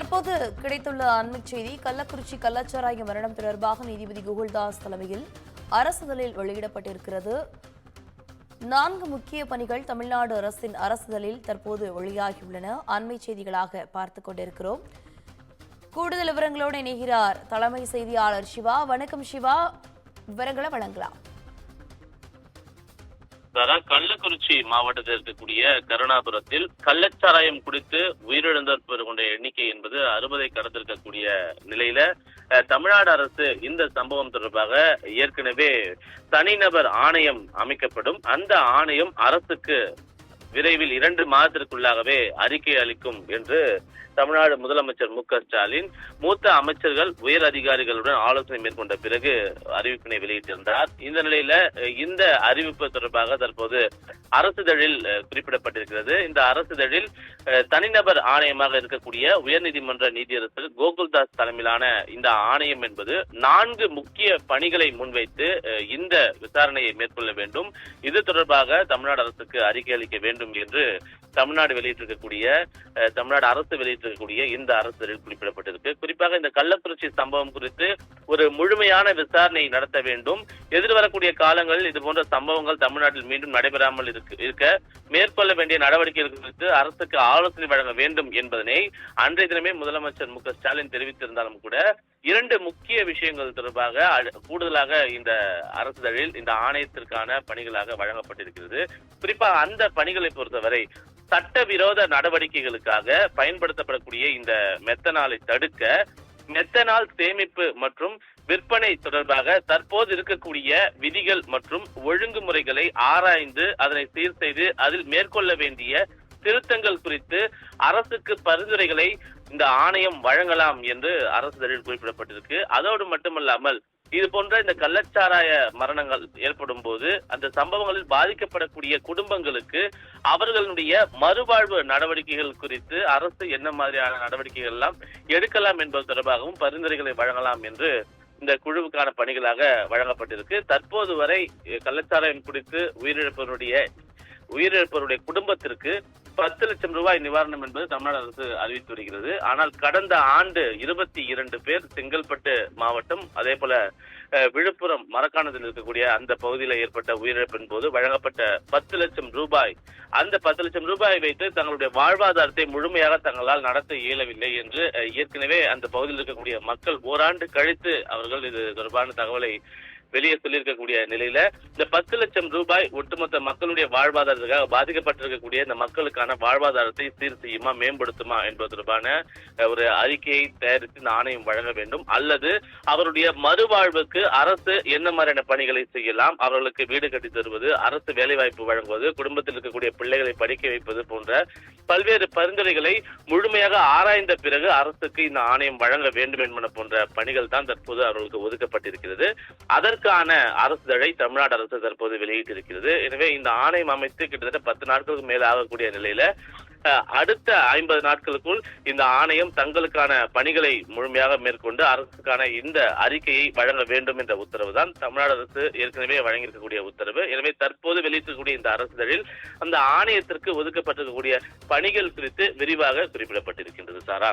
தற்போது கிடைத்துள்ள அண்மைச் செய்தி, கள்ளக்குறிச்சி கள்ளச்சாராய மரணம் தொடர்பாக நீதிபதி கோகுல்தாஸ் தலைமையில் அரசிதழில் வெளியிடப்பட்டிருக்கிறது. 4 முக்கிய பணிகள் தமிழ்நாடு அரசின் அரசிதழில் தற்போது வெளியாகியுள்ளன. அண்மைச் செய்திகளாக பார்த்துக் கொண்டிருக்கிறோம். கூடுதல் விவரங்களோடு இணைகிறார் தலைமை செய்தியாளர் சிவா. வணக்கம் சிவா, விவரங்களை வழங்கலாம். கள்ளக்குறிச்சி மாவட்டத்தில் இருக்கக்கூடிய கருணாபுரத்தில் கள்ளச்சாராயம் குடித்து உயிரிழந்தோர் கொண்ட எண்ணிக்கை என்பது 60ஐ கடந்திருக்கக்கூடிய நிலையில தமிழ்நாடு அரசு இந்த சம்பவம் தொடர்பாக ஏற்கனவே தனிநபர் ஆணையம் அமைக்கப்படும். அந்த ஆணையம் அரசுக்கு விரைவில் 2 மாதத்திற்குள்ளாகவே அறிக்கை அளிக்கும் என்று தமிழ்நாடு முதலமைச்சர் மு.க.ஸ்டாலின் மூத்த அமைச்சர்கள் உயர் அதிகாரிகளுடன் ஆலோசனை மேற்கொண்ட பிறகு அறிவிப்பினை வெளியிட்டிருந்தார். இந்த நிலையில இந்த அறிவிப்பு தொடர்பாக தற்போது அரசிதழில் குறிப்பிடப்பட்டிருக்கிறது. இந்த அரசிதழில் தனிநபர் ஆணையமாக இருக்கக்கூடிய உயர்நீதிமன்ற நீதியரசர் கோகுல்தாஸ் தலைமையிலான இந்த ஆணையம் என்பது 4 முக்கிய பணிகளை முன்வைத்து இந்த விசாரணையை மேற்கொள்ள வேண்டும். இது தொடர்பாக தமிழ்நாடு அரசுக்கு அறிக்கை அளிக்க வேண்டும் என்று தமிழ்நாடு அரசு வெளியிட்டிருக்கக்கூடிய இந்த அரசிதழில் குறிப்பிடப்பட்டிருக்கு. குறிப்பாக இந்த கள்ளக்குறிச்சி சம்பவம் குறித்து ஒரு முழுமையான விசாரணை நடத்த வேண்டும். எதிர்வரக்கூடிய காலங்களில் இதுபோன்ற சம்பவங்கள் தமிழ்நாட்டில் மீண்டும் நடைபெறாமல் இருக்க மேற்கொள்ள வேண்டிய நடவடிக்கைகள் குறித்து அரசுக்கு ஆலோசனை வழங்க வேண்டும் என்பதனை அன்றைய தினமே முதலமைச்சர் மு.க.ஸ்டாலின் தெரிவித்திருந்தாலும் கூட 2 முக்கிய விஷயங்கள் தொடர்பாக கூடுதலாக இந்த அரசிதழில் இந்த ஆணையத்திற்கான பணிகளாக வழங்கப்பட்டிருக்கிறது. குறிப்பாக அந்த பணிகளை பொறுத்தவரை சட்டவிரோத நடவடிக்கைகளுக்காக பயன்படுத்தப்படக்கூடிய இந்த மெத்தனாலை தடுக்க மெத்தனால் சேமிப்பு மற்றும் விற்பனை தொடர்பாக தற்போது இருக்கக்கூடிய விதிகள் மற்றும் ஒழுங்குமுறைகளை ஆராய்ந்து அதனை சீர் செய்து அதில் மேற்கொள்ள வேண்டிய திருத்தங்கள் குறித்து அரசுக்கு பரிந்துரைகளை இந்த ஆணையம் வழங்கலாம் என்று அரசிதழில் குறிப்பிடப்பட்டிருக்கு. அதோடு மட்டுமல்லாமல் இது போன்ற இந்த கள்ளச்சாராய மரணங்கள் ஏற்படும் போது அந்த சம்பவங்களில் பாதிக்கப்படக்கூடிய குடும்பங்களுக்கு அவர்களுடைய மறுவாழ்வு நடவடிக்கைகள் குறித்து அரசு என்ன மாதிரியான நடவடிக்கைகள் எல்லாம் எடுக்கலாம் என்பது தொடர்பாகவும் பரிந்துரைகளை வழங்கலாம் என்று இந்த குழுவுக்கான பணிகளாக வழங்கப்பட்டிருக்கு. தற்போது வரை கள்ளச்சாராயம் குடித்து உயிரிழப்பவருடைய குடும்பத்திற்கு 10 லட்சம் ரூபாய் நிவாரணம் என்பது தமிழ்நாடு அரசு அறிவித்து வருகிறது. ஆனால் கடந்த ஆண்டு 22 பேர் செங்கல்பட்டு மாவட்டம், அதே போல விழுப்புரம் மரக்காணத்தில் இருக்கக்கூடிய அந்த பகுதியில் ஏற்பட்ட உயிரிழப்பின் போது வழங்கப்பட்ட 10 லட்சம் ரூபாய், அந்த 10 லட்சம் ரூபாயை வைத்து தங்களுடைய வாழ்வாதாரத்தை முழுமையாக தங்களால் நடத்த இயலவில்லை என்று ஏற்கனவே அந்த பகுதியில் இருக்கக்கூடிய மக்கள் ஓராண்டு கழித்து அவர்கள் இது தொடர்பான தகவலை வெளியே சொல்லியிருக்கக்கூடிய நிலையில இந்த 10 லட்சம் ரூபாய் ஒட்டுமொத்த மக்களுடைய வாழ்வாதாரத்துக்காக பாதிக்கப்பட்டிருக்கக்கூடிய இந்த மக்களுக்கான வாழ்வாதாரத்தை சீர் செய்யுமா, மேம்படுத்துமா என்பது தொடர்பான ஒரு அறிக்கையை தயாரித்து இந்த ஆணையம் வழங்க வேண்டும். அல்லது அவருடைய மறுவாழ்வுக்கு அரசு என்ன மாதிரியான பணிகளை செய்யலாம், அவர்களுக்கு வீடு கட்டி தருவது, அரசு வேலைவாய்ப்பு வழங்குவது, குடும்பத்தில் இருக்கக்கூடிய பிள்ளைகளை படிக்க வைப்பது போன்ற பல்வேறு பரிந்துரைகளை முழுமையாக ஆராய்ந்த பிறகு அரசுக்கு இந்த ஆணையம் வழங்க வேண்டும் என்பன போன்ற பணிகள் தான் தற்போது அவர்களுக்கு ஒதுக்கப்பட்டிருக்கிறது. அதற்கான அரசிதழை தமிழ்நாடு அரசு தற்போது வெளியிட்டிருக்கிறது. எனவே இந்த ஆணையம் அமைத்து கிட்டத்தட்ட 10 நாட்களுக்கு மேல ஆகக்கூடிய நிலையில அடுத்த 50 நாட்களுக்குள் இந்த ஆணையம் தங்களுக்கான பணிகளை முழுமையாக மேற்கொண்டு அரசுக்கான இந்த அறிக்கையை வழங்க வேண்டும் என்ற உத்தரவு தான் தமிழ்நாடு அரசு ஏற்கனவே வழங்கியிருக்கக்கூடிய உத்தரவு. எனவே தற்போது வெளியிட்டிருக்கக்கூடிய இந்த அரசிதழில் அந்த ஆணையத்திற்கு ஒதுக்கப்பட்டிருக்கக்கூடிய பணிகள் குறித்து விரிவாக குறிப்பிடப்பட்டிருக்கின்றது. சாரா.